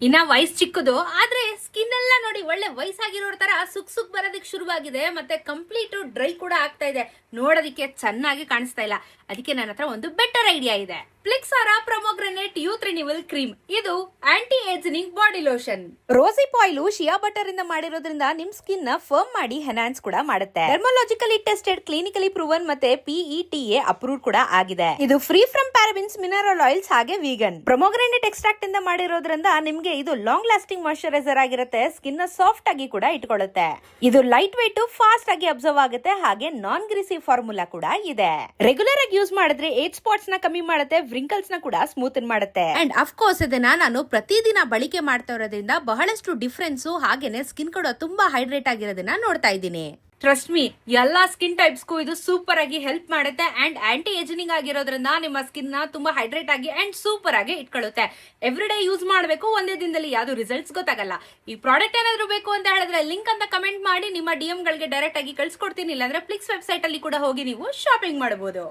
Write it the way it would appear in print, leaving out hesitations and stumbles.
ಇನ್ನ ವಯಸ್ಸು ಚಿಕ್ಕದು ಆದ್ರೆ ಸ್ಕಿನ್ ಎಲ್ಲ ನೋಡಿ ಒಳ್ಳೆ ವಯಸ್ಸಾಗಿರೋರ್ ತರ ಸುಕ್ ಬರೋದಕ್ಕೆ ಶುರುವಾಗಿದೆ. ಮತ್ತೆ ಕಂಪ್ಲೀಟ್ ಡ್ರೈ ಕೂಡ ಆಗ್ತಾ ಇದೆ, ನೋಡೋದಿಕ್ಕೆ ಚೆನ್ನಾಗಿ ಕಾಣಿಸ್ತಾ ಇಲ್ಲ. ಅದಕ್ಕೆ ನನ್ನ ಹತ್ರ ಒಂದು ಬೆಟರ್ ಐಡಿಯಾ ಇದೆ. ಫ್ಲಿಕ್ಸಾರಾ ಪ್ರೊಮೊಗ್ರೆನೇಟ್ ಯೂತ್ ರಿನ್ಯೂವಲ್ ಕ್ರೀಮ್. ಇದು ಆಂಟಿ ಏಜಿಂಗ್ ಬಾಡಿ ಲೋಷನ್. ರೋಸಿ ಆಯಿಲ್ ಶಿಯಾ ಬಟರ್ ಇಂದ ಮಾಡಿರೋದ್ರಿಂದ ನಿಮ್ ಸ್ಕಿನ್ ನ ಫರ್ಮ್ ಮಾಡಿ ಎನ್ಹಾನ್ಸ್ ಕೂಡ ಮಾಡುತ್ತೆ. ಡರ್ಮೋಲಾಜಿಕಲಿ ಟೆಸ್ಟೆಡ್, ಕ್ಲಿನಿಕಲಿ ಪ್ರೂವನ್ ಮತ್ತೆ PETA ಅಪ್ರೂವ್ ಕೂಡ ಆಗಿದೆ. ಇದು free from parabens, mineral oils ಹಾಗೆ ವೀಗನ್. ಪ್ರೊಮೊಗ್ರೆನೇಟ್ ಎಕ್ಸ್ಟ್ರಾಕ್ಟ್ ಇಂದ ಮಾಡಿರೋದ್ರಿಂದ ನಿಮ್ಗೆ ಇದು ಲಾಂಗ್ ಲಾಸ್ಟಿಂಗ್ ಮಾಯಿಶ್ಚರೈಸರ್ ಆಗಿರುತ್ತೆ. ಸ್ಕಿನ್ ನ ಸಾಫ್ಟ್ ಆಗಿ ಕೂಡ ಇಟ್ಕೊಳ್ಳುತ್ತೆ. ಇದು ಲೈಟ್ weight, ಫಾಸ್ಟ್ ಆಗಿ ಅಬ್ಸರ್ವ್ ಆಗುತ್ತೆ, ಹಾಗೆ ನಾನ್ ಗ್ರೀಸಿ ಫಾರ್ಮುಲಾ ಕೂಡ ಇದೆ. ರೆಗ್ಯುಲರ್ ಆಗಿ ಯೂಸ್ ಮಾಡಿದ್ರೆ ಏಜ್ ಸ್ಪಾಟ್ಸ್ ನ ಕಮ್ಮಿ ಮಾಡುತ್ತೆ, ವ್ರಿಂಕಲ್ಸ್ ನ ಕೂಡ ಸ್ಮೂತನ್ ಮಾಡುತ್ತೆ. ಅಂಡ್ ಅಫ್ ಕೋರ್ಸ್ ಇದನ್ನ ನಾನು ಪ್ರತಿದಿನ ಬಳಕೆ ಮಾಡ್ತಾ ಇರೋದ್ರಿಂದ ಬಹಳಷ್ಟು ಡಿಫರೆನ್ಸ್, ಹಾಗೇನೆ ಸ್ಕಿನ್ ಕೂಡ ತುಂಬಾ ಹೈಡ್ರೇಟ್ ಆಗಿರೋದನ್ನ ನೋಡ್ತಾ ಇದ್ದೀನಿ. ಟ್ರಸ್ಟ್ ಮೀ, ಎಲ್ಲಾ ಸ್ಕಿನ್ ಟೈಪ್ಸ್ಗೂ ಇದು ಸೂಪರ್ ಆಗಿ ಹೆಲ್ಪ್ ಮಾಡುತ್ತೆ. ಅಂಡ್ ಆಂಟಿ ಏಜಿಂಗ್ ಆಗಿರೋದ್ರಿಂದ ನಿಮ್ಮ ಸ್ಕಿನ್ ನ ತುಂಬಾ ಹೈಡ್ರೇಟ್ ಆಗಿ ಅಂಡ್ ಸೂಪರ್ ಆಗಿ ಇಟ್ಕೊಳ್ಳುತ್ತೆ. ಎವ್ರಿ ಡೇ ಯೂಸ್ ಮಾಡಬೇಕು, ಒಂದೇ ದಿನದಲ್ಲಿ ಯಾವ್ದು ರಿಸಲ್ಟ್ಸ್ ಗೊತ್ತಾಗಲ್ಲ. ಈ ಪ್ರಾಡಕ್ಟ್ ಏನಾದ್ರು ಬೇಕು ಅಂತ ಹೇಳಿದ್ರೆ ಲಿಂಕ್ ಅಂತ ಕಮೆಂಟ್ ಮಾಡಿ, ನಿಮ್ಮ DM ಗಳಿಗೆ ಡೈರೆಕ್ಟ್ ಆಗಿ ಕಳ್ಸಿಕೊಡ್ತೀನಿ. ಇಲ್ಲಾಂದ್ರೆ ಫ್ಲಿಕ್ಸ್ ವೆಬ್ಸೈಟ್ ಅಲ್ಲಿ ಕೂಡ ಹೋಗಿ ನೀವು ಶಾಪಿಂಗ್ ಮಾಡಬಹುದು.